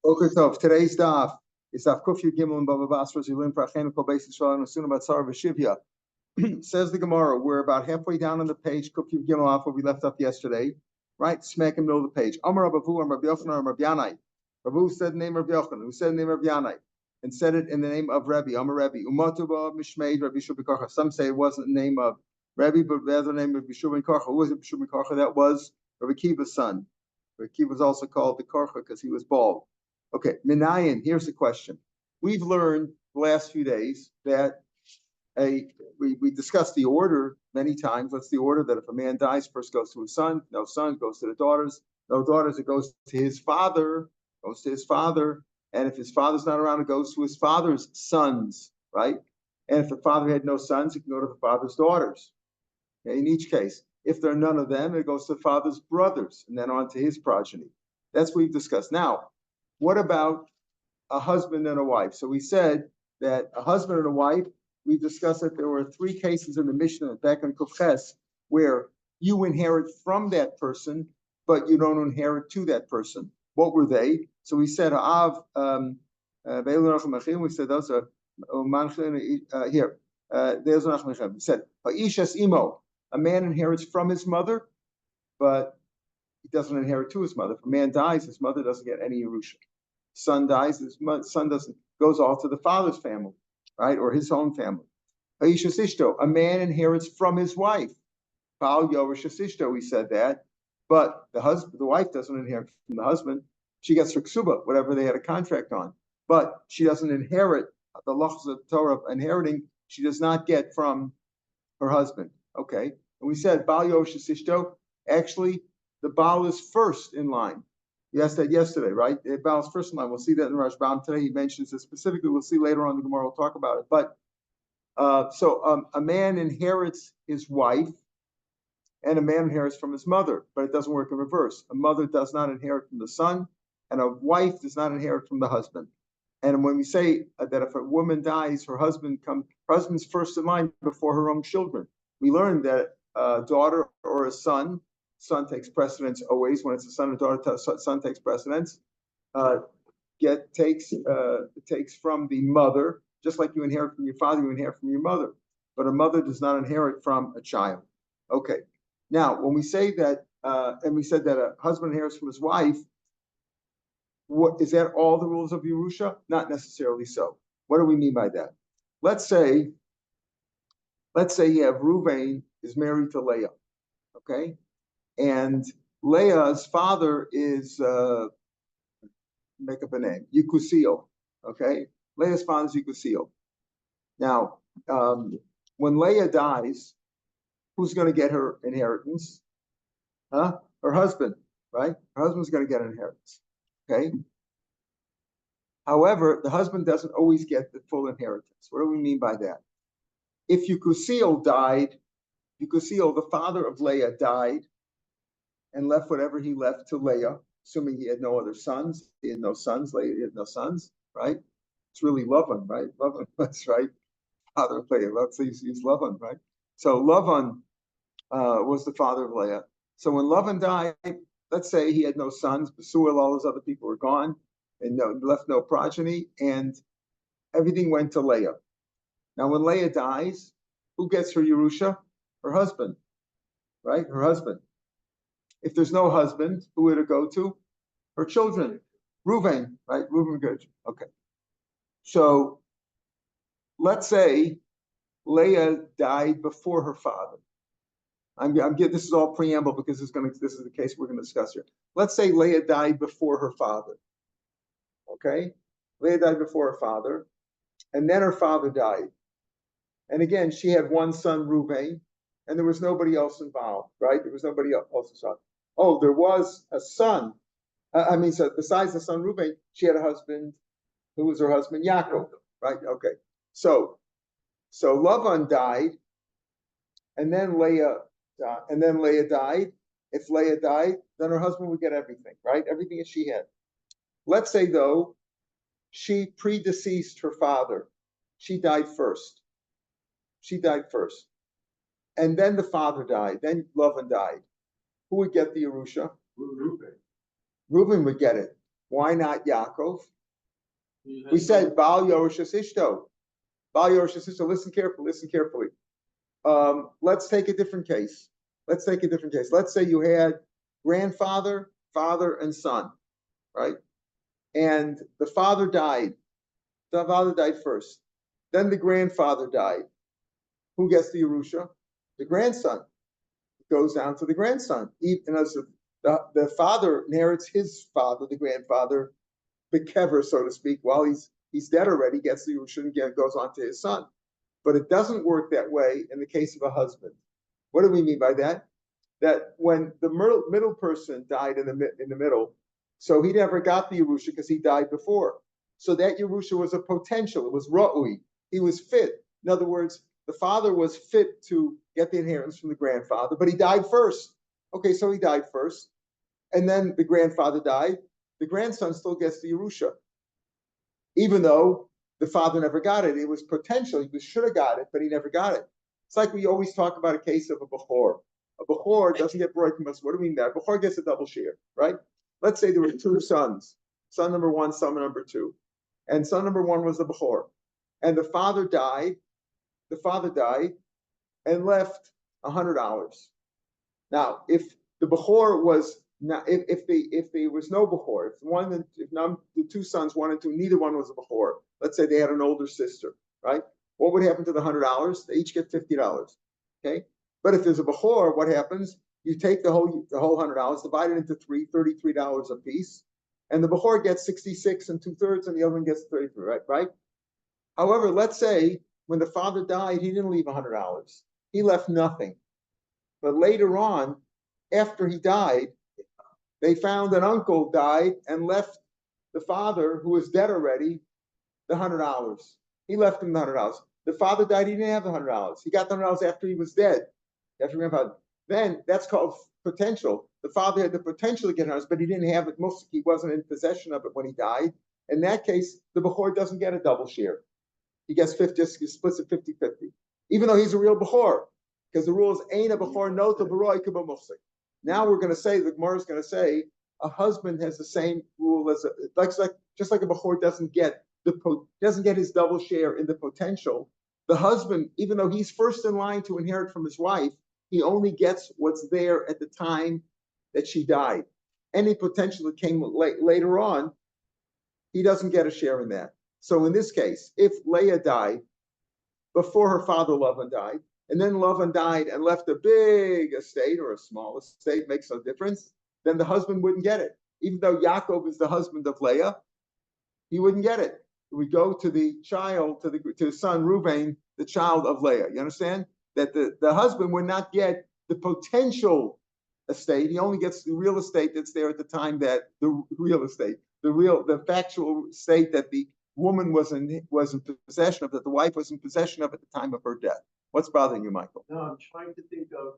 Okay, so today's daf is Daf Kuf Yud Gimel and Bava Basra Zilim Prachenu Kol Beis Yisrael and Asuna Batzar V'Shivya. Says the Gemara, we're about halfway down on the page, Kuf Yud Gimel off where we left off yesterday, right? Smack in the middle of the page. Amar Rabavu, Amar Rabbi Yochanan, Amar Rabbi Yanai. Rabavu said the name of Yochanan, who said the name of Yanai, and said it in the name of Rabbi, Amar Rabbi. Umatu Ba Mishmeid Rabbi Shub Karcha. Some say it wasn't the name of Rabbi, but rather the name of Bishub Karcha. Who was it? Bishub Karcha. That was Rabbi Kiva's son. Rabbi Kiva was also called the Karcha because he was bald. Okay, Minayin, here's the question. We've learned the last few days that we discussed the order many times. What's the order? That if a man dies, first goes to his son, no son, goes to the daughters, no daughters, it goes to his father, and if his father's not around, it goes to his father's sons, right? And if the father had no sons, it can go to the father's daughters. Okay, in each case, if there are none of them, it goes to the father's brothers, and then on to his progeny. That's what we've discussed. Now, what about a husband and a wife? So we said that a husband and a wife, we discussed that there were three cases in the Mishnah back in Kufches where you inherit from that person, but you don't inherit to that person. What were they? So we said, we said those are here. We said, a man inherits from his mother, but he doesn't inherit to his mother. If a man dies, his mother doesn't get any Yerusha. Son dies, his son doesn't, goes all to the father's family, right, or his own family. A man inherits from his wife. We said that, but the wife doesn't inherit from the husband. She gets her ksuba, whatever they had a contract on, but she doesn't inherit the lachs of Torah of inheriting. She does not get from her husband. Okay, and we said Bal Yoshishto. Actually, the Baal is first in line. You asked that yesterday, right? The Baal is first in line. We'll see that in Rashbam today. He mentions it specifically. We'll see later on in the Gemara. We'll talk about it. But a man inherits his wife, and a man inherits from his mother, but it doesn't work in reverse. A mother does not inherit from the son, and a wife does not inherit from the husband. And when we say that if a woman dies, her husband's first in line before her own children. We learned that a daughter or a son takes precedence always. When it's a son or daughter, son takes precedence. Takes from the mother, just like you inherit from your father, you inherit from your mother. But a mother does not inherit from a child. Okay. Now, when we say that, and we said that a husband inherits from his wife, what is that? All the rules of Yerusha? Not necessarily so. What do we mean by that? Let's say you have Reuven is married to Leah, okay, and Leah's father is make up a name, Yekusiel, okay. Leah's father is Yekusiel. Now, when Leah dies, who's going to get her inheritance? Her husband, right? Her husband's going to get an inheritance. Okay. However, the husband doesn't always get the full inheritance. What do we mean by that? If Yekusiel died, the father of Leah, died and left whatever he left to Leah, assuming he had no other sons. He had no sons. Leah had no sons, right? It's really Lavan, right? Lavan, that's right. Father of Leah. Let's say he's Lavan, right? So Lavan was the father of Leah. So when Lavan died, let's say he had no sons, Basuel, all those other people were gone, and left no progeny, and everything went to Leah. Now, when Leah dies, who gets her Yerusha? Her husband, right? Her husband. If there's no husband, who would it go to? Her children. Reuven, right? Reuven, good. Okay. So let's say Leah died before her father. This is all preamble because this is the case we're going to discuss here. Let's say Leah died before her father. Okay, Leah died before her father, and then her father died. And again, she had one son, Reuven, and there was nobody else involved, right? There was nobody else involved. Oh, there was a son. So besides the son Reuven, she had a husband. Who was her husband? Yaakov, right? Okay. So Lavan died, and then Leah died. If Leah died, then her husband would get everything, right? Everything that she had. Let's say, though, she predeceased her father. She died first. And then the father died. Then Lavan died. Who would get the Yerusha? Reuven would get it. Why not Yaakov? We said Baal Yorshas Ishto. Baal Yorshas Ishto. Listen carefully. Let's take a different case. Let's say you had grandfather, father, and son, right? And the father died. The father died first. Then the grandfather died. Who gets the Yerusha? The grandson. It goes down to the grandson. Even as the father inherits his father, the grandfather, bekever, so to speak, while he's dead already, gets the Yerusha and goes on to his son. But it doesn't work that way in the case of a husband. What do we mean by that? That when the middle person died in the middle, so he never got the Yerusha because he died before. So that Yerusha was a potential. It was ra'ui. He was fit. In other words, the father was fit to get the inheritance from the grandfather, but he died first. Okay, so he died first. And then the grandfather died. The grandson still gets the Yerusha. Even though the father never got it. It was potential. He should have got it, but he never got it. It's like we always talk about a case of a Bechor. A Bechor doesn't get Baroy Kumas. What do we mean by that? Bechor gets a double share, right? Let's say there were two sons. Son number one, son number two. And son number one was the Bechor. And the father died. The father died and left $100. Now, if the Bechor was not, if there was no Bechor, if the two sons, one and two, neither one was a Bechor. Let's say they had an older sister, right? What would happen to the $100? They each get $50. Okay, but if there's a Bechor, what happens? You take the whole $100, divide it into three, $33 a piece, and the Bechor gets 66 and 2/3, and the other one gets 33, right? However, let's say when the father died, he didn't leave $100. He left nothing. But later on, after he died, they found an uncle died and left the father, who was dead already, the $100. He left him the $100. The father died, he didn't have the $100. He got the $100 after he was dead. After grandfather. Then that's called potential. The father had the potential to get $100, but he didn't have it. He wasn't in possession of it when he died. In that case, the Bechor doesn't get a double share. He gets 50, he splits it 50-50. Even though he's a real Bechor. Because the rule is Ein a Bechor no to Baroy Kuba Mufsik. Now we're going to say, the Gemara is going to say, a husband has the same rule as just like a Bechor doesn't get his double share in the potential. The husband, even though he's first in line to inherit from his wife, he only gets what's there at the time that she died. Any potential that came later on, he doesn't get a share in that. So in this case, if Leah died before her father Lavan died, and then Lavan died and left a big estate or a small estate, makes no difference, then the husband wouldn't get it. Even though Yaakov is the husband of Leah, he wouldn't get it. We go to the child, to his son Reuben, the child of Leah. You understand? That the husband would not get the potential estate. He only gets the real estate that's there at the time that the factual estate that the woman was in possession of, that the wife was in possession of at the time of her death. What's bothering you, Michael? No, I'm trying to think of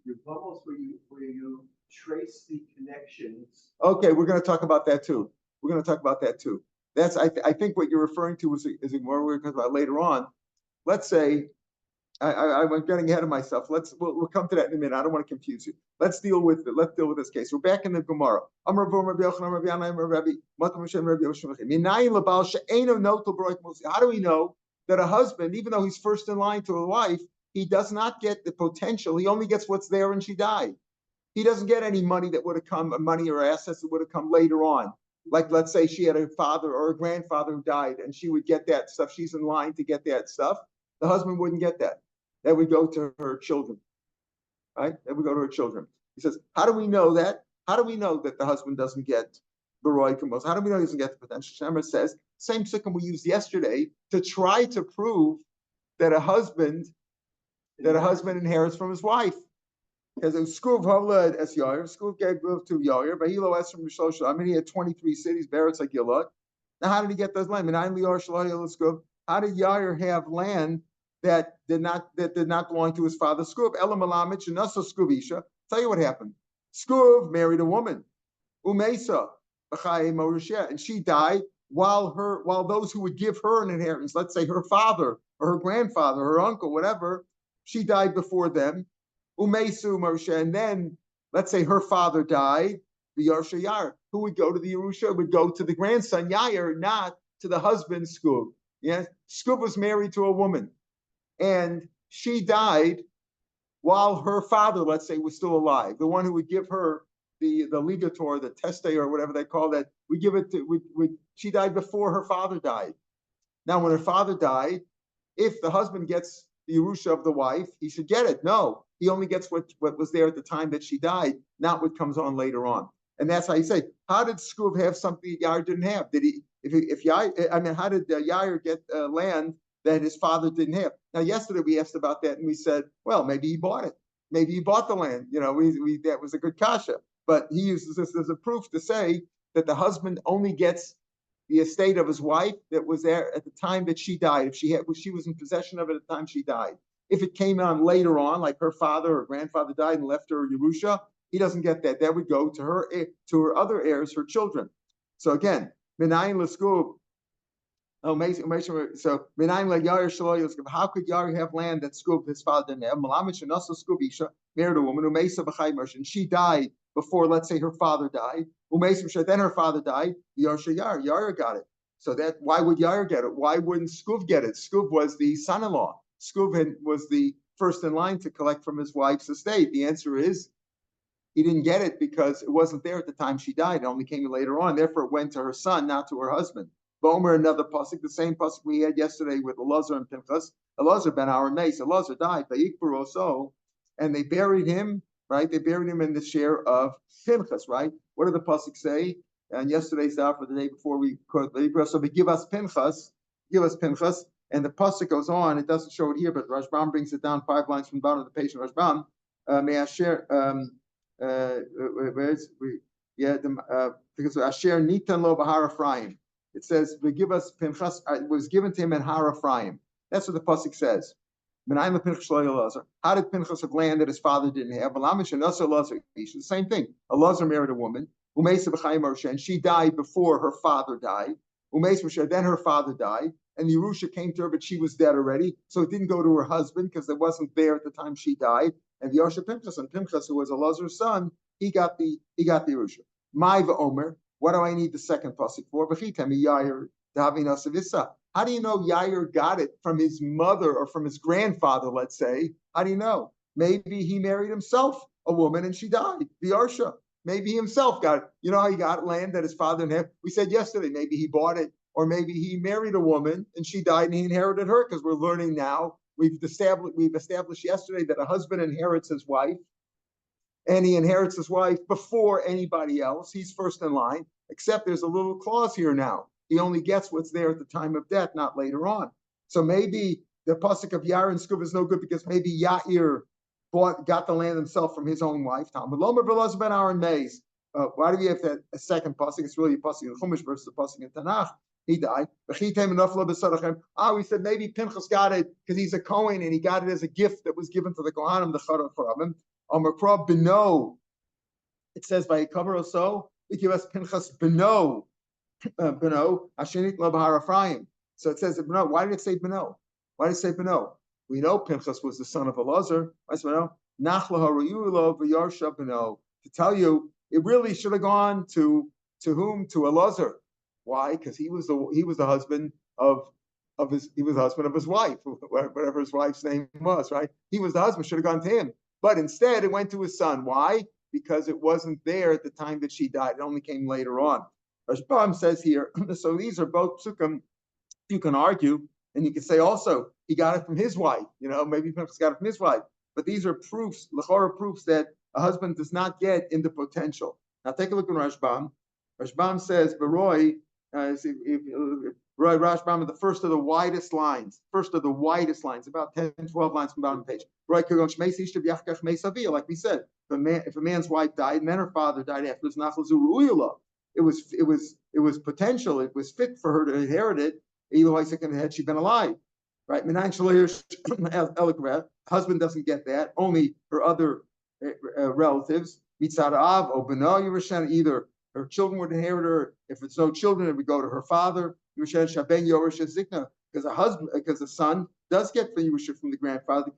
your bubbles where you trace the connections. Okay, we're going to talk about that too. That's I think what you're referring to is what we're going to talk about later on. Let's say I'm getting ahead of myself. We'll come to that in a minute. I don't want to confuse you. Let's deal with this case. We're back in the Gemara. How do we know that a husband, even though he's first in line to a wife, he does not get the potential? He only gets what's there when she died. He doesn't get any money that would have come, money or assets that would have come later on. Like, let's say she had a father or a grandfather who died, and she would get that stuff. She's in line to get that stuff. The husband wouldn't get that. That would go to her children, right? That would go to her children. He says, how do we know that? How do we know that the husband doesn't get Baroy Kumos? How do we know he doesn't get the potential? Shemer says, same sikkim we used yesterday to try to prove that a husband inherits from his wife. Because Skuv Havlad es Yair, Skuv gave birth to Yair, but he lost from Mishlosh. I mean, he had 23 cities, Beretz like Gilad. Now, how did he get those land? How did Yair have land that did not belong to his father Skuv? Elam Alamich and also Skuvisha. Tell you what happened. Skuv married a woman, Umesa, and she died while those who would give her an inheritance, let's say her father or her grandfather, her uncle, whatever, she died before them. Umesu Moshe, and then let's say her father died, the Yarsha Yair. Who would go to the Yerusha? Would go to the grandson Yair, not to the husband Skub. Yes, Skub was married to a woman, and she died while her father, let's say, was still alive. The one who would give her the ligator, the teste, or whatever they call that, we give it to. She died before her father died. Now, when her father died, if the husband gets the Yerusha of the wife, he should get it. No, he only gets what was there at the time that she died, not what comes on later on. And that's how you say, how did Skub have something Yair didn't have? Did he? If Yair, I mean, how did Yair get land that his father didn't have? Now, yesterday we asked about that, and we said, well, maybe he bought it. Maybe he bought the land. You know, we that was a good kasha. But he uses this as a proof to say that the husband only gets the estate of his wife that was there at the time that she died. If she was in possession of it at the time she died. If it came on later on, like her father or grandfather died and left her Yerusha, he doesn't get that. That would go to her other heirs, her children. So again, Minayin l'skub. So Minayin l'Yair shelo yoskev. How could Yair have land that Skub his father didn't have? Malamet shenasa Skub isha married a woman who meisa b'chai mersh, and she died before, let's say, her father died. Then her father died. Yarsha Yair. Yair got it. So that why would Yair get it? Why wouldn't Skub get it? Skub was the son-in-law. Skub was the first in line to collect from his wife's estate. The answer is he didn't get it because it wasn't there at the time she died. It only came later on. Therefore, it went to her son, not to her husband. Bomer, another pasuk, the same pasuk we had yesterday with Elazar and Pinchas. Elazar ben Aaron Mace. Elazar died by Ikbur, and they buried him. Right, they buried him in the share of Pinchas. Right. What did the pasuk say? And yesterday's daf, for the day before we quote the Hebrew. So we give us Pinchas, and the pasuk goes on. It doesn't show it here, but Rashbam brings it down 5 lines from the bottom of the page. Rashbam, may I share? Because Asher Nitan Lo Bahar Ephraim. It says, "We give us Pinchas." It was given to him in Har Ephraim. That's what the pasuk says. How did Pinchas have land that his father didn't have? The same thing. Elazar married a woman, and she died before her father died. Then her father died, and the Yerusha came to her, but she was dead already, so it didn't go to her husband because it wasn't there at the time she died. And the Yarsha Pinchas, and Pinchas, who was Elazar's son, he got the Yerusha. My Omer. What do I need the second pasuk for? How do you know Yair got it from his mother or from his grandfather, let's say? How do you know? Maybe he married himself a woman and she died, the Yarsha. Maybe he himself got it. You know how he got land that his father didn't have? We said yesterday, maybe he bought it, or maybe he married a woman and she died and he inherited her, because we're learning now. We've established yesterday that a husband inherits his wife, and he inherits his wife before anybody else. He's first in line, except there's a little clause here now. He only gets what's there at the time of death, not later on. So maybe the pasuk of Yair and Skub is no good because maybe Yair got the land himself from his own wife. Talmud Lomer Belaz ben Aaron Mays. Why do we have that a second pasuk? It's really a pasuk in Chumash versus a pasuk in Tanakh. He died. We said maybe Pinchas got it because he's a Kohen and he got it as a gift that was given to the Kohanim, the Chorah Chorabim. Beno. It says by cover or so, we give us Pinchas Beno. Beno, Hashanit Lo Bahar Ephraim. So it says Beno. Why did it say Beno? Why did it say Beno? We know Pinchas was the son of Elazar. Why is Beno? Nachla Haruyulo V'Yarsha Beno. To tell you, it really should have gone to whom? To Elazar. Why? Because he was the husband of his wife, whatever his wife's name was, right? He was the husband, should have gone to him. But instead, it went to his son. Why? Because it wasn't there at the time that she died. It only came later on. Rashbam says here, so these are both psukim. You can argue, and you can say also, he got it from his wife. Maybe Pinchas got it from his wife. But these are proofs, l'chora proofs, that a husband does not get in the potential. Now take a look at Rashbam. Rashbam says, Baroy, Roy Rashbam, the first of the widest lines, about 10, 12 lines from down the page. Like we said, if a man's wife died and then her father died afterwards, it was potential, it was fit for her to inherit it, had she been alive. Right? Husband doesn't get that, only her other relatives. Either her children would inherit her. If it's no children, it would go to her father. Because a son does get the Yerusha from the grandfather.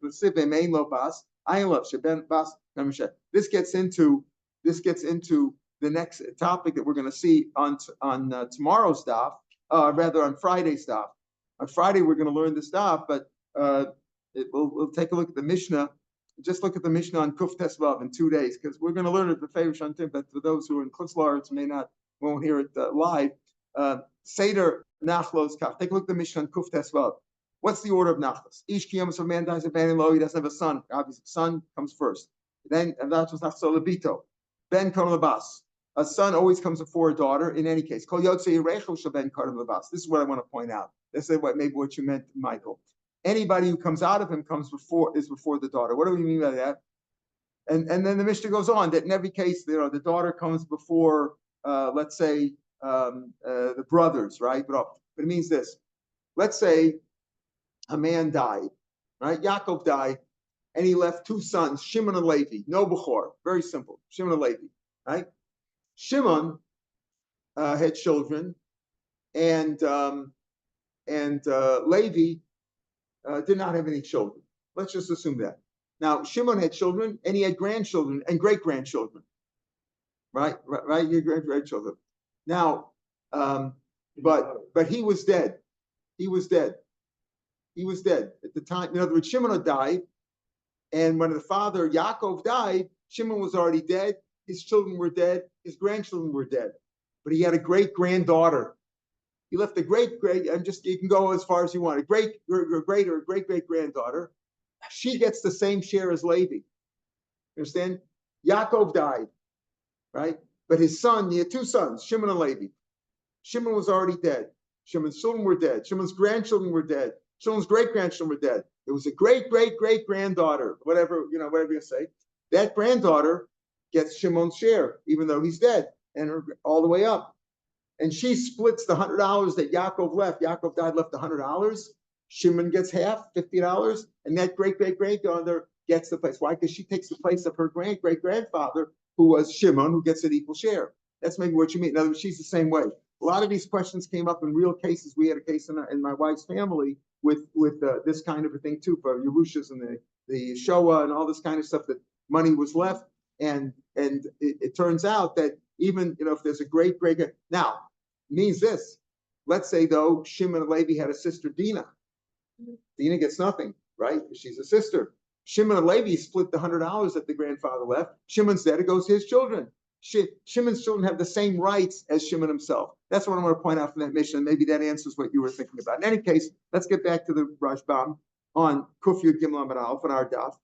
This gets into the next topic that we're going to see on tomorrow's daf, rather on Friday's daf. On Friday, we're going to learn this daf, but we'll take a look at the Mishnah. Just look at the Mishnah on Kuf Tesvav in 2 days, because we're going to learn it b'feirush shantim, but for those who are in Chutz La'aretz won't hear it live. Seder Nachlos Kaf. Take a look at the Mishnah on Kuf Tesvav. What's the order of Nachlos? Ish Kiyom, so a man dies abandoned, he doesn't have a son. Obviously, son comes first. Then that's what's Nachso Lebito. Ben Karam Labas. A son always comes before a daughter. In any case, Kol Yotzei Yirechu Shel Ben Karam Labas. This is what I want to point out. This is what you meant, Michael. Anybody who comes out of him is before the daughter. What do we mean by that? And then the Mishnah goes on that in every case, the daughter comes before, let's say, the brothers, right? But it means this. Let's say a man died, right? Yaakov died, and he left 2 sons, Shimon and Levi. No Bechor. Very simple. Shimon and Levi, right? Shimon had children, and Levi did not have any children. Let's just assume that. Now, Shimon had children, and he had grandchildren and great-grandchildren, right? Your grandchildren. Now, but he was dead. He was dead. He was dead at the time. In other words, Shimon had died, and when the father Yaakov died, Shimon was already dead. His children were dead. His grandchildren were dead. But he had a great-granddaughter. He left a you can go as far as you want, a great-great-granddaughter. She gets the same share as Levi. You understand? Yaakov died, right? But his son, he had 2 sons, Shimon and Levi. Shimon was already dead. Shimon's children were dead. Shimon's grandchildren were dead. Shimon's great-grandchildren were dead. There was a great-great-great-granddaughter, whatever you say. That granddaughter gets Shimon's share, even though he's dead, and all the way up. And she splits the $100 that Yaakov left. Yaakov died, left $100. Shimon gets half, $50, and that great-great-granddaughter gets the place. Why? Because she takes the place of her great-grandfather, who was Shimon, who gets an equal share. That's maybe what you mean. In other words, she's the same way. A lot of these questions came up in real cases. We had a case in my wife's family with this kind of a thing too, for Yerushas and the Shoah and all this kind of stuff, that money was left, and it turns out that even if there's a great now means this. Let's say though Shimon and Levi had a sister Dinah. Dinah gets nothing, right? She's a sister. Shimon and Levi split the $100 that the grandfather left. Shimon's dead, it goes to his children. Shimon's children have the same rights as Shimon himself. That's what I want to point out from that mission. Maybe that answers what you were thinking about. In any case, let's get back to the Rashbam on Kuf Yud Gimel Amud Aleph on our daf.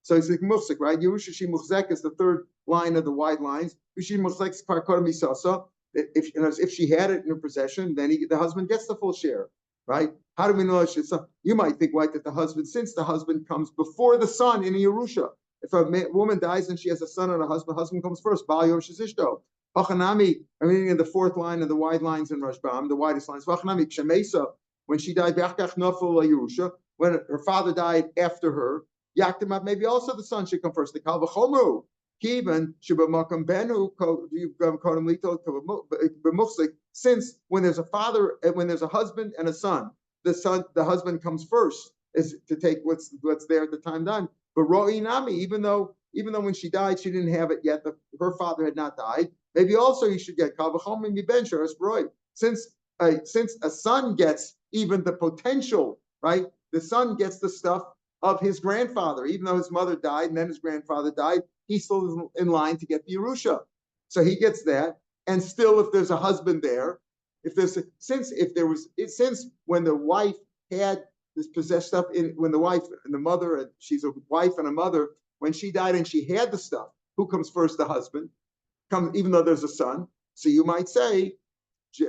So it's like Musik, right? Yerusha Shi Muchzek is the 3rd line of the wide lines. Yushi Muchzek is Par Kodem Yisasa. If she had it in her possession, then the husband gets the full share, right? How do we know it's son? You might think, right, that the husband, since the husband comes before the son in a Yerusha. If a woman dies and she has a son and a husband comes first. Bal Yom Shizishto. Vachanami, I'm reading in the 4th line of the wide lines in Rashbam, the widest lines. Vachanami, Kshemesa, when she died, B'achkach Nafel Yerusha, when her father died after her, Yaktimat, maybe also the son should come first. The Kal V'chomru, Kivan, Shibamakam Benu, Kodem Lito, B'muchzik, since when there's a father, when there's a husband and a son, the husband comes first, is to take what's there at the time done. But Ro'i Nami, even though when she died, she didn't have it yet, her father had not died, maybe also he should get Kal V'chomru Miben Sheres Broi. Since a son gets even the potential, right? The son gets the stuff of his grandfather, even though his mother died and then his grandfather died, he's still in line to get the Yerusha. So he gets that. And still, if there's a husband there, since when the wife had this possessed stuff, when the wife and the mother, and she's a wife and a mother, when she died and she had the stuff, who comes first? The husband, even though there's a son. So you might say,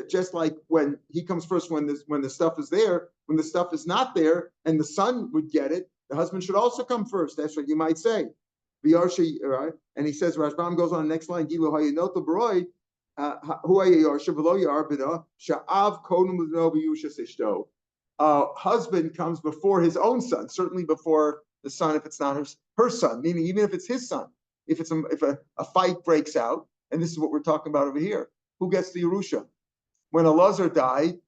just like when he comes first, when the stuff is there, when the stuff is not there, and the son would get it, the husband should also come first. That's what you might say. Right? And he says, Rashbam goes on the next line, husband comes before his own son, certainly before the son, if it's not her son, meaning even if it's his son, if a fight breaks out, and this is what we're talking about over here, who gets the Yerusha? When Elazar died,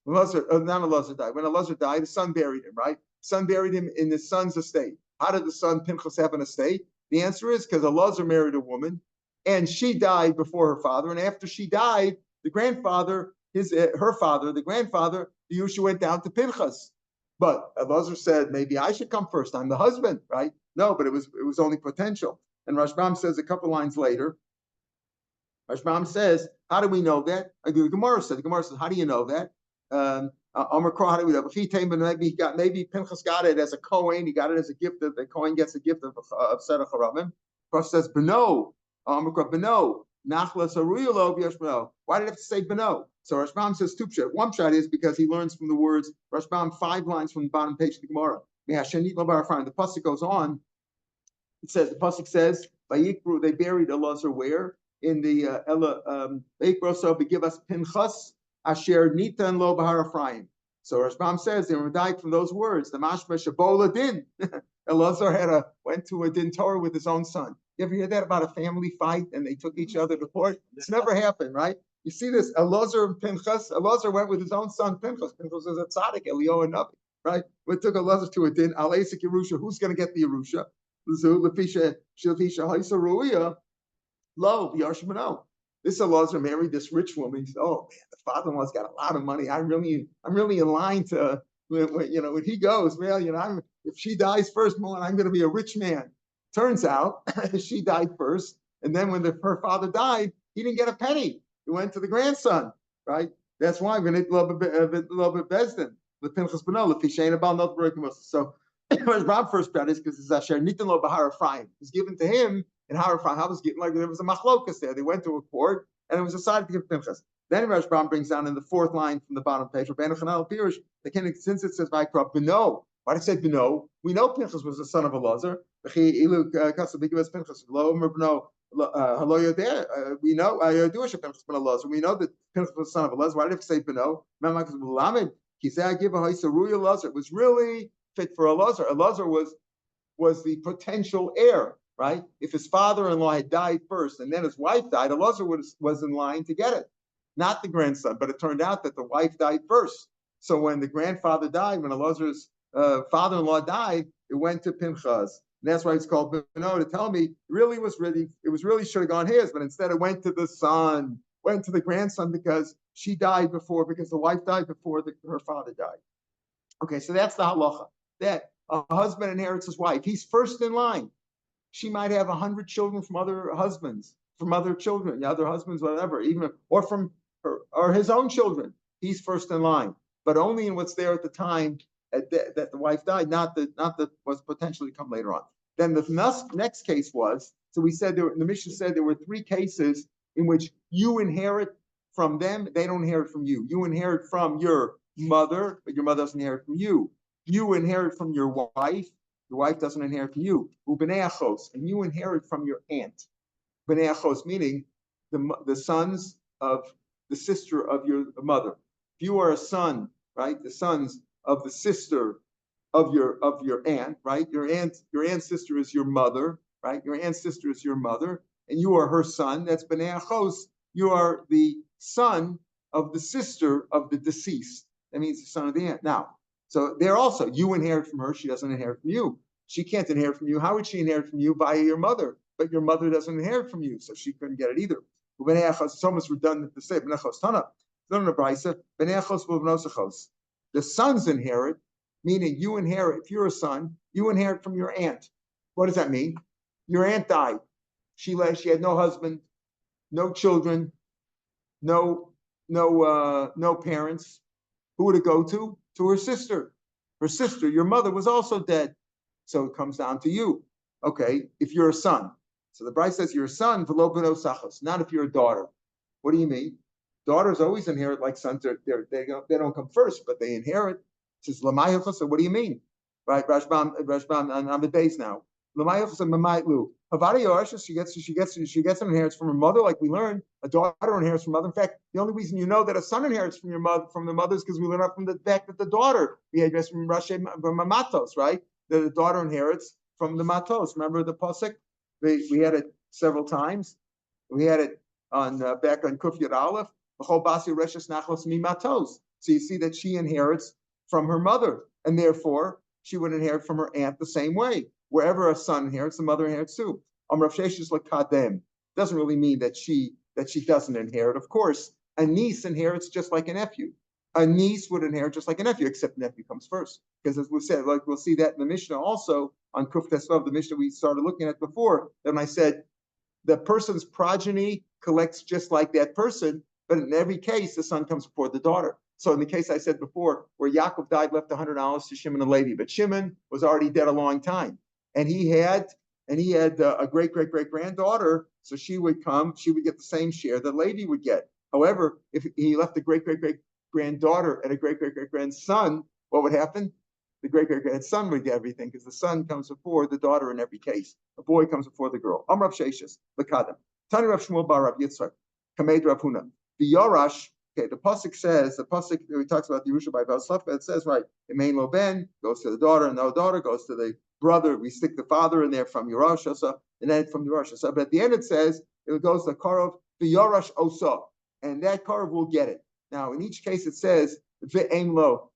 when Elazar died, the son buried him, right? Son buried him in his son's estate. How did the son Pinchas have an estate? The answer is because Elazar married a woman, and she died before her father, and after she died, the grandfather, her father, the grandfather, the Yusha went down to Pinchas. But Elazar said, maybe I should come first. I'm the husband, right? No, but it was only potential. And Rashbam says a couple lines later, Rashbam says, how do we know that? The Gemara says, how do you know that? How do we know? Maybe Pinchas got it as a Kohen. He got it as a gift. The Kohen gets a gift of Sedach Haramim. Of says, Beno, Beno, Nachlas Aruyalo, B'Yashbeno. Why did it have to say Beno? So Rashbam says two pshat. One pshat is because he learns from the words, Rashbam, 5 lines from the bottom page of the Gemara. The pasuk goes on. It says, the pasuk says, Vayikru, they buried Elazar where? In the Vayikru, so give us Pinchas, Asher Nitan Lo Bahar Ephraim. So Rashbam says they were died from those words. The Mashma Shabola Din. Elazar went to a din Torah with his own son. You ever hear that about a family fight and they took each other to court? It's never happened, right? You see this, Elazar and Pinchas. Elazar went with his own son, Pinchas. Pinchas is a tzaddik, Elio and Navi, right? We took Elazar to a din, Al Esek Yerusha. Who's going to get the Yerusha? Lo, Yashmano. This Elazar married this rich woman. He said, oh man, the father-in-law's got a lot of money. I'm really in line to, when he goes, well, if she dies first, I'm going to be a rich man. Turns out she died first. And then when her father died, he didn't get a penny. He went to the grandson, right? That's why we're going to love a bit Bezdin. The Pinchas Beno, the Fishain about not breaking. So Rob first bet is because it's Asher Nitan Lo Bahar Ephraim. It was given to him in Har Ephraim. How was given? Like there was a machlokas there. They went to a court and it was decided to give Pinchas. Then Rashbam brings down in the 4th line from the bottom page, since it says Vaikra Beno. Why did it say Beno? We know Pinchas was the son of Elazar. We know Pinchas that Pinchas was the son of Elazar. Why did it say Beno? It was really fit for Elazar. Elazar was the potential heir, right? If his father-in-law had died first and then his wife died, Elazar was in line to get it, not the grandson. But it turned out that the wife died first. So when the grandfather died, when Elazar's father-in-law died, it went to Pinchas. And that's why it's called Beno, to tell me it really should have gone his, but instead it went to the son, went to the grandson because she died before, because the wife died before her father died. Okay, so that's the halacha. That a husband inherits his wife. He's first in line. She might have 100 children from other husbands, from other children, other husbands, whatever, or from her, or his own children. He's first in line, but only in what's there at the time that the wife died, not that was potentially come later on. Then the next case was, so we said the Mishnah said there were 3 cases in which you inherit from them, they don't inherit from you. You inherit from your mother, but your mother doesn't inherit from you. You inherit from your wife doesn't inherit from you. U'bnei achos, and you inherit from your aunt. Bnei achos, meaning the sons of the sister of your mother. If you are a son, right, the sons of the sister of your aunt, right? Your aunt's sister is your mother, right? Your aunt's sister is your mother, and you are her son. That's bnei achos. You are the son of the sister of the deceased. That means the son of the aunt. Now, so there also, you inherit from her. She doesn't inherit from you. She can't inherit from you. How would she inherit from you? Via your mother. But your mother doesn't inherit from you, so she couldn't get it either. It's almost redundant to say bnei achos tana. The sons inherit, meaning you inherit. If you're a son, you inherit from your aunt. What does that mean? Your aunt died. She had no husband, no children, no parents. Who would it go to? To her sister. Her sister, your mother, was also dead. So it comes down to you. Okay, if you're a son. So the Bride says you're a son, not if you're a daughter. What do you mean? Daughters always inherit like sons. They don't come first, but they inherit. It says, so what do you mean? Right, Rashbam on the base now. She gets an inheritance from her mother, like we learned. A daughter inherits from mother. In fact, the only reason you know that a son inherits from the mother, is because we learn up from the fact that the daughter inherits from Matos, right? The daughter inherits from the Matos. Remember the pasuk? We had it several times. We had it on back on Kuf Yud Aleph. So you see that she inherits from her mother, and therefore she would inherit from her aunt the same way. Wherever a son inherits, the mother inherits too. Rav Sheshes like Kadem. doesn't really mean that she doesn't inherit. Of course, a niece inherits just like a nephew. A niece would inherit just like a nephew, except nephew comes first. Because as we said, like we'll see that in the Mishnah also on Kuf Tesvav, the Mishnah we started looking at before. Then I said the person's progeny collects just like that person, but in every case, the son comes before the daughter. So in the case I said before, where Yaakov died, left $100 to Shimon and Levi, but Shimon was already dead a long time, and he had a great granddaughter, so she would get the same share that Levi would get. However, if he left a great granddaughter and a great grandson, what would happen? The great grandson would get everything because the son comes before the daughter in every case. A boy comes before the girl. Amrav Sheshis, Lekadam. Tani Rav Shmuel Bar Rav Yitzchak, Kamed Rav Huna. The Yorash, okay, the pasuk he talks about the Yerusha by Balsafka, it says, right, the main lo ben goes to the daughter, and no daughter goes to the brother. We stick the father in there from Yerosh, and then from Yerosh. But at the end it says, it goes to Karov, the Yorash Osa, and that Karov will get it. Now, in each case, it says, Ve'em lo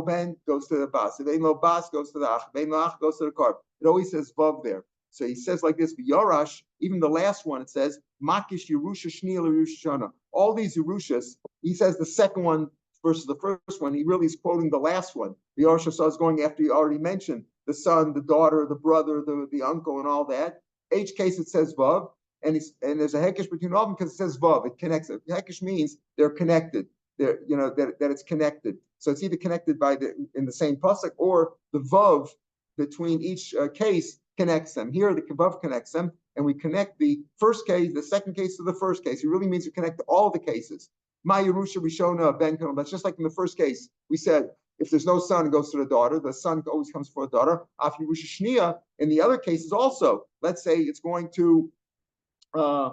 ben goes to the bas. Ve'em lo bas goes to the ach. Ve'em lo ach goes to the karv. It always says vav there. So he says like this, Yorash, even the last one, it says, Makish Yerusha Shniel Yerusha Shana. All these Yerushas, he says the second one versus the first one, he really is quoting the last one. The Yorash is going after he already mentioned the son, the daughter, the brother, the uncle, and all that. Each case it says vav. And there's a hekesh between all of them because it says vav. It connects it. Hekesh means they're connected. They're that it's connected. So it's either connected in the same pasuk or the vav between each case connects them. Here the vav connects them, and we connect the first case, the second case to the first case. It really means we connect all the cases. Ma Yerusha Rishona Ben Kanal. That's just like in the first case we said. If there's no son, it goes to the daughter. The son always comes for the daughter. Af Yerusha Shnia. In the other cases also, let's say it's going to a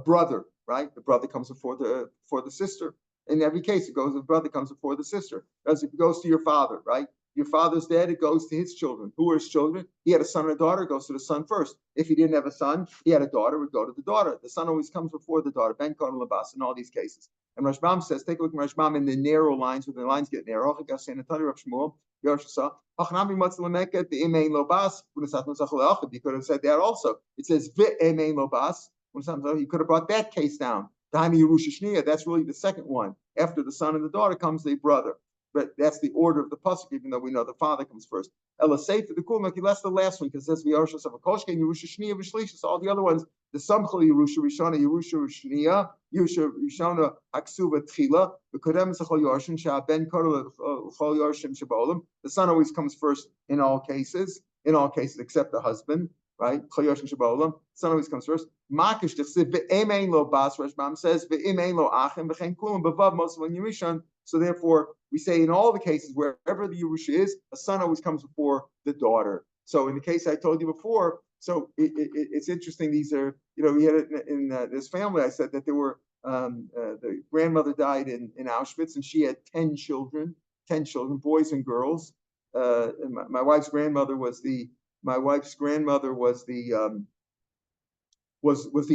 brother, right? The brother comes before the sister. In every case, the brother comes before the sister. As it goes to your father, right? Your father's dead, it goes to his children. Who are his children? He had a son or a daughter, it goes to the son first. If he didn't have a son, he had a daughter, it would go to the daughter. The son always comes before the daughter. Ben Kon Labas in all these cases. And Rashbam says, take a look at Rashbam in the narrow lines, when the lines get narrow. Because it could have said that also. It says he could have brought that case down. That's really the second one. After the son and the daughter comes the brother. But that's the order of the pasuk, even though we know the father comes first. Ela Sefer the Kulmaki, that's the last one, because it says V'Yarshas Avakoshke and Yerusha Shniya V'Shlishas. All the other ones, the Samchel Yerusha Rishona, Yerusha Shniya, Yerusha Rishona Aksuva Tchila, the Kodem Zachol Yarshin Shaben Kodol Chol Yarshim Shabolim. The son always comes first in all cases except the husband, right? Chol Yarshim Shabolim. Son always comes first. Makish Ve'emein lo bas. Rashbam says Ve'emein lo achim V'chein Kulam B'vav Mosel and Yerushan. So therefore, we say in all the cases, wherever the Yerusha is, a son always comes before the daughter. So in the case I told you before, so it's interesting. These are, we had it in this family. I said that there were, the grandmother died in Auschwitz, and she had 10 children, boys and girls. And my wife's grandmother was the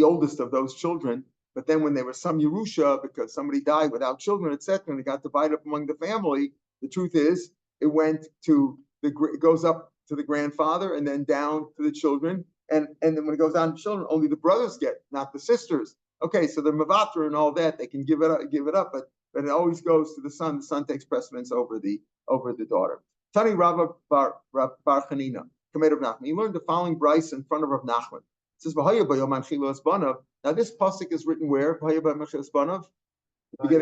oldest of those children. But then when there was some Yerusha, because somebody died without children, etc., and it got divided up among the family, the truth is, it goes up to the grandfather and then down to the children. And then when it goes down to children, only the brothers get, not the sisters. Okay, so the Mavatra and all that, they can give it up, but it always goes to the son. The son takes precedence over the daughter. Tani Rav Bar Chanina, Kamed Rav Nachman. He learned the following brayso in front of Rav Nachman. It says, now this pasuk is written where? Beginning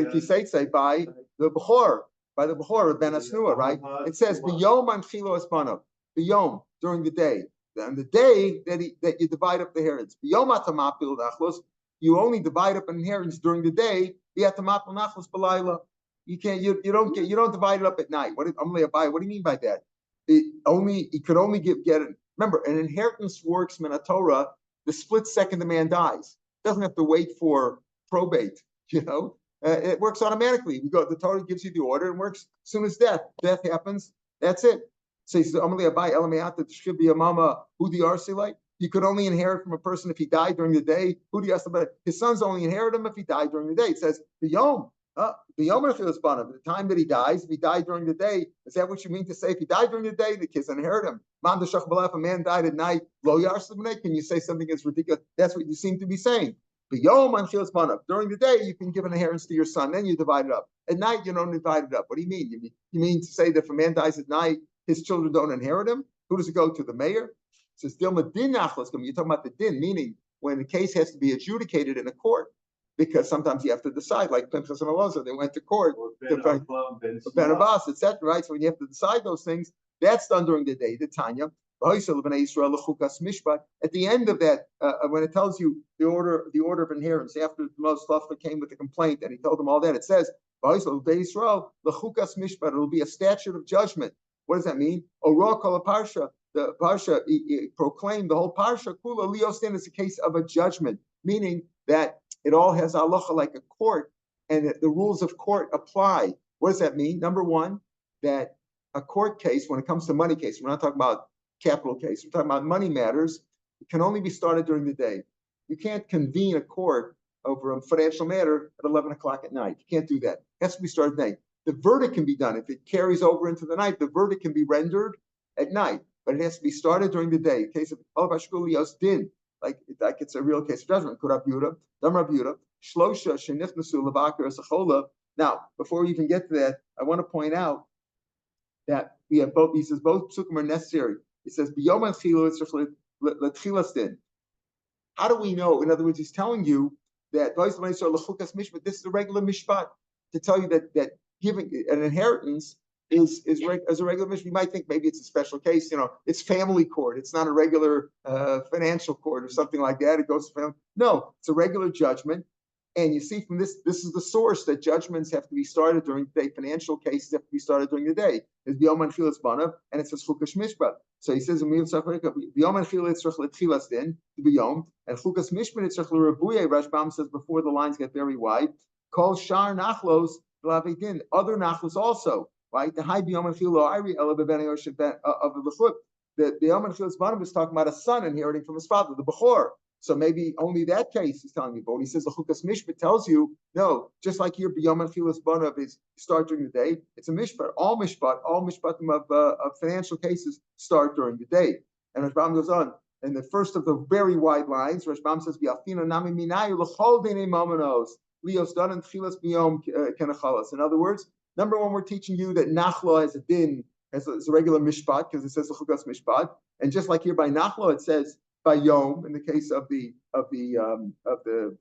Kiseitse by the Bechor, Ben Asnua, right? It says B'yom Anchilo Esbanav, B'yom, during the day. And the day that you divide up the inheritance. B'yom Atamapil Nachlos, you only divide up an inheritance during the day. B'yatamapil Nachlos B'layla. You don't divide it up at night. What do you mean by that? You could only get it. Remember, an inheritance works Torah the split second the man dies. Doesn't have to wait for probate, it works automatically. The Torah gives you the order and works as soon as death happens. That's it. So he says, you could only inherit from a person if he died during the day. His sons only inherit him if he died during the day. It says, The Yom the time that he dies, if he died during the day, is that what you mean to say? If he died during the day, the kids inherit him. If a man died at night, can you say something that's ridiculous? That's what you seem to be saying. But during the day, you can give an inheritance to your son, then you divide it up. At night, you don't divide it up. What do you mean? You mean to say that if a man dies at night, his children don't inherit him? Who does it go to? The mayor? It says, Dilma din nachlas. You're talking about the din, meaning when the case has to be adjudicated in a court. Because sometimes you have to decide, like Pinchas and Elazar, they went to court, Ben Abbas, etc. Right? So when you have to decide those things, that's done during the day. The Tanya, at the end of that, when it tells you the order of inheritance, after the Moshe came with the complaint and he told them all that, it says, it'll be a statute of judgment. What does that mean? The parsha proclaimed the whole parsha. Kula liostin is a case of a judgment, meaning that it all has halacha like a court, and the rules of court apply. What does that mean? Number one, that a court case, when it comes to money case, we're not talking about capital case, we're talking about money matters, it can only be started during the day. You can't convene a court over a financial matter at 11 o'clock at night. You can't do that. It has to be started at night. The verdict can be done. If it carries over into the night, the verdict can be rendered at night, but it has to be started during the day. In case of Alvashkulios din, like it's a real case of judgment. Now, before we even get to that, I want to point out that we have both. He says both psukim are necessary. He says how do we know? In other words, he's telling you that this is a regular mishpat to tell you that giving an inheritance is as a regular mishpat. You might think maybe it's a special case. It's family court. It's not a regular financial court or something like that. It goes to family. No, it's a regular judgment. And you see from this is the source that judgments have to be started during the day. Financial cases have to be started during the day. It's biyom anchilas banav, and it says chukas mishpat. So he says biyom anchilas tzrich din biyom, and chukas mishpat tzrich l'rabuye. Rashbam says before the lines get very wide. Kol shar nachlos din. Other nachlos also. Right, the high biyom anchilo iri elabeben of the lechut. The biyom anchilas banav is talking about a son inheriting from his father, the bechor. So maybe only that case is telling you. But when he says the chukas mishpat tells you, no, just like your biyom anchilas banav is start during the day, it's a mishpat. All mishpatim of financial cases start during the day. And Rashbam goes on, and the first of the very wide lines, Rashbam says, "V'afina nami minayu l'chol dinei mamanos lios dan and chilas biyom kenachalas." In other words, number one, we're teaching you that nachla has a din, as a regular mishpat, because it says the chukas mishpat, and just like here by nachla, it says by Yom, in the case of the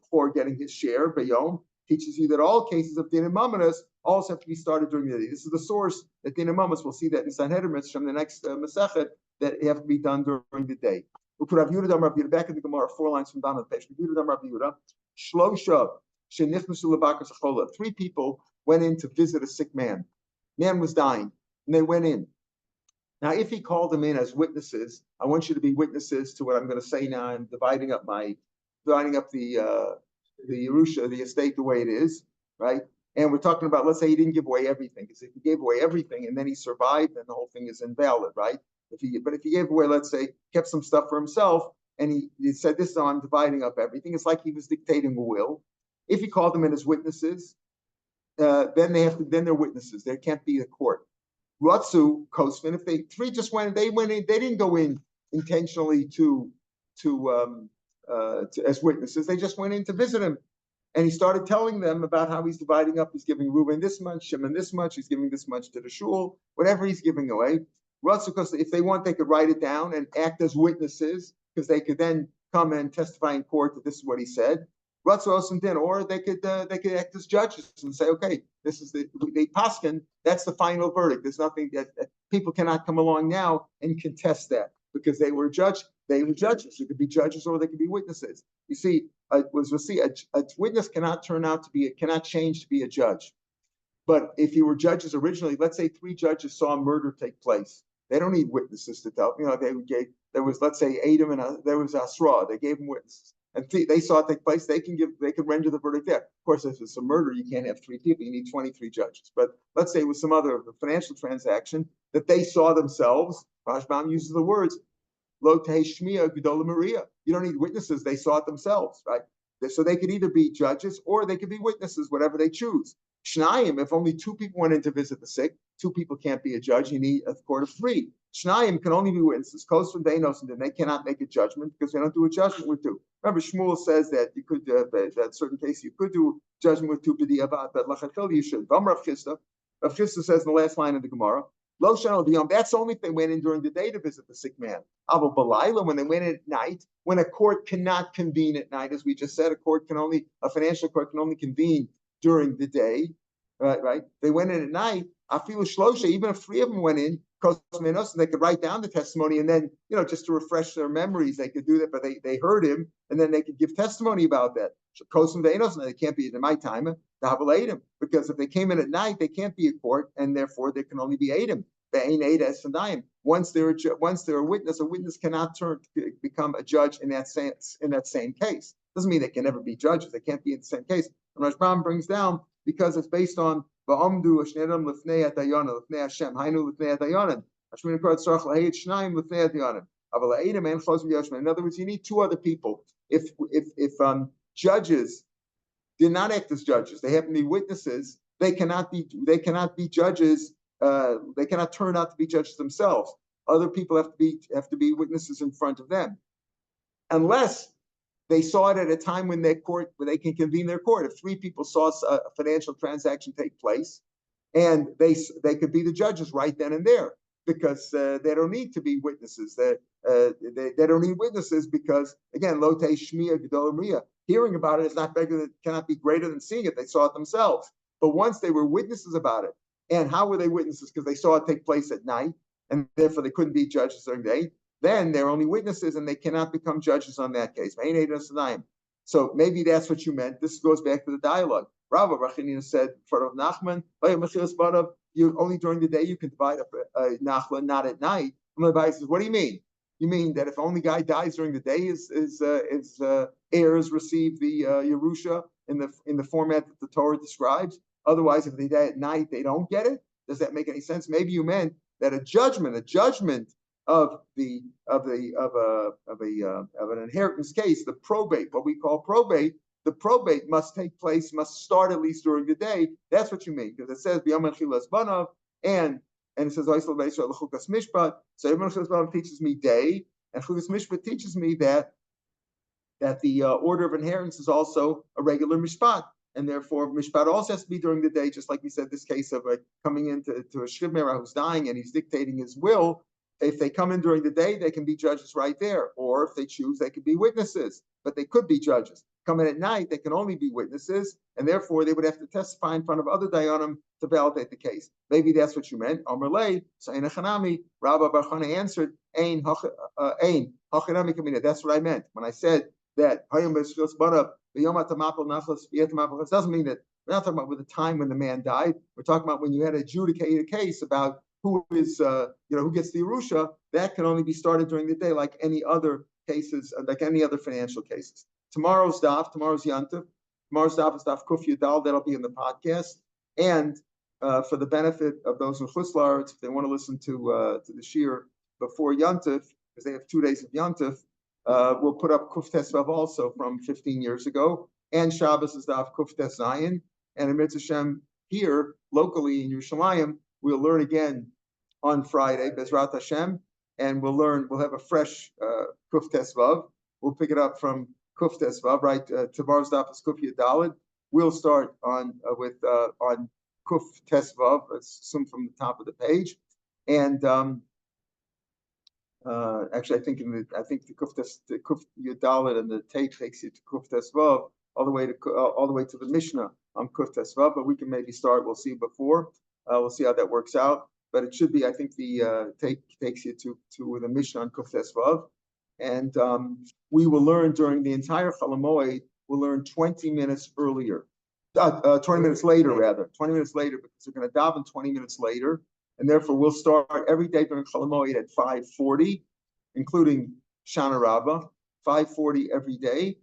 poor getting his share, by Yom, teaches you that all cases of din and mamanas also have to be started during the day. This is the source that din and mamanas, we'll see that in Sanhedrin from the next Masechet, that have to be done during the day. We'll put Rav Yehuda back in the Gemara, 4 lines from down on the page. Rav Yehuda, Shlosha, shenichnasu lebakar sachola. 3 people went in to visit a sick man. Man was dying, and they went in. Now, if he called them in as witnesses, I want you to be witnesses to what I'm going to say now. I'm dividing up the Yerusha, the estate, the way it is, right? And we're talking about, let's say he didn't give away everything, because if he gave away everything and then he survived, then the whole thing is invalid, right? But if he gave away, let's say, kept some stuff for himself, and he said, "This is how I'm dividing up everything," it's like he was dictating a will. If he called them in as witnesses, then they're witnesses. There can't be a court. Ratzu Kosvin, if they 3 just went in, they didn't go in intentionally to as witnesses. They just went in to visit him, and he started telling them about how he's dividing up. He's giving Reuben this much, Shimon this much. He's giving this much to the shul, whatever he's giving away. Ratzu, because if they want, they could write it down and act as witnesses, because they could then come and testify in court that this is what he said. Or they could act as judges and say, okay, this is the paskin. That's the final verdict. There's nothing that people cannot come along now and contest that, because they were judged. They were judges. They could be judges or they could be witnesses. You see, a witness cannot change to be a judge. But if you were judges originally, let's say 3 judges saw a murder take place. They don't need witnesses to tell. There was, let's say, Adam and there was Asra. They gave them witnesses. And they saw it take place, they can render the verdict there. Of course, if it's a murder, you can't have 3 people, you need 23 judges. But let's say it was some other financial transaction that they saw themselves. Rashbam uses the words, Lo Teh Shmiya Gedola Maria. You don't need witnesses, they saw it themselves, right? So they could either be judges or they could be witnesses, whatever they choose. Shnayim, if only two people went in to visit the sick, two people can't be a judge. You need a court of three. Shnayim can only be witnesses. Kos from Deinos, and then they cannot make a judgment because they don't do a judgment with two. Remember, Shmuel says that you could, that certain case you could do judgment with two b'diavad, but lachachil you should. Rav Chisda says in the last line of the Gemara, Lo Shanal B'Yom. That's only if they went in during the day to visit the sick man. Aval B'Layla, when they went in at night, when a court cannot convene at night, as we just said, a financial court can only convene during the day, right? They went in at night. Afilu Shlosha, even if three of them went in, and they could write down the testimony, and then, just to refresh their memories, they could do that. But they heard him, and then they could give testimony about that. And they can't be in my time. Because if they came in at night, they can't be a court, and therefore there can only be Adam. Once they're a witness cannot become a judge in that same case. Doesn't mean they can never be judges. They can't be in the same case. And Rashbam brings down because it's based on Va'amdu Ashnedam Lifnei Adayana Lifnei Hashem Hainu Lifnei Adayanan Hashmin Kard Sarach Lahayit Shnaim Lifnei Adayanan Aval Adam and Chos V'Yashman. In other words, you need two other people. If judges did not act as judges, they happen to be witnesses, they cannot be judges. They cannot turn out to be judges themselves. Other people have to be witnesses in front of them, unless they saw it at a time when they can convene their court. If three people saw a financial transaction take place, and they could be the judges right then and there, because they don't need to be witnesses. They don't need witnesses because, again, Lote Shmiya Gedol Mriya, hearing about it cannot be greater than seeing it. They saw it themselves. But once they were witnesses about it, and how were they witnesses? Because they saw it take place at night, and therefore they couldn't be judges during the day. Then they're only witnesses, and they cannot become judges on that case. So maybe that's what you meant. This goes back to the dialogue. Rav Rachanina said, for Rav Nachman, only during the day you can divide up a Nachla, not at night. And the says, what do you mean? You mean that if only guy dies during the day, his heirs receive the Yerusha in the format that the Torah describes? Otherwise, if they die at night, they don't get it. Does that make any sense? Maybe you meant that a judgment of an inheritance case, the probate, what we call probate, the probate must start at least during the day. That's what you mean, because it says and it says mishpat. So Ibn teaches me day, and Chukas Mishpat teaches me that the order of inheritance is also a regular mishpat. And therefore, mishpat also has to be during the day, just like we said, this case of coming into a shivmera who's dying and he's dictating his will. If they come in during the day, they can be judges right there. Or if they choose, they could be witnesses, but they could be judges. Come in at night, they can only be witnesses, and therefore they would have to testify in front of other dayanim to validate the case. Maybe that's what you meant. Amar lei, Saina Chanami, Rabba Bar Chana answered, Ein Hachanami Kamina. That's what I meant when I said that Hayom B'Shchus Barav. It doesn't mean that we're not talking about with the time when the man died. We're talking about when you had adjudicated a case about who is, who gets the Yerusha. That can only be started during the day, like any other cases, like any other financial cases. Tomorrow's Yantiv. Tomorrow's Daf is Daf Kuf Yudal. That'll be in the podcast. And for the benefit of those in Chutz La'aretz, if they want to listen to the Shiur before Yantiv, because they have 2 days of Yantiv, we'll put up Kuf Tesvav also from 15 years ago, and Shabbos is Daf Kuf Tes Zayin, and in Mitzvah Hashem here locally in Yerushalayim, we'll learn again on Friday, Bezrat Hashem, and we'll have a fresh Kuf Tesvav. We'll pick it up from Kuf Tesvav, right? Tomorrow's Daf is Kuf Yudalid. We'll start on Kuf Tesvav, assume from the top of the page, and actually, I think the Kuf Yudalid and the Tate takes you to Kuf Tesvav all the way to the Mishnah on Kuf Tesvav. But we can maybe start. We'll see before. We'll see how that works out. But it should be. I think the Tate takes you to the Mishnah on Kuf Tesvav, and we will learn during the entire Chol Hamoed. We'll learn 20 minutes earlier, 20 minutes later rather, 20 minutes later, because we're going to daven 20 minutes later. And therefore, we'll start every day during Chol Hamoed at 5:40, including Shana Rabbah, 5:40 every day.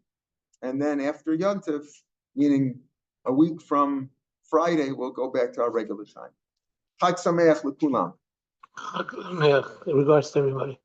And then after Yontif, meaning a week from Friday, we'll go back to our regular time. Chag Sameach l'kulam. Chag Sameach. Regards to everybody.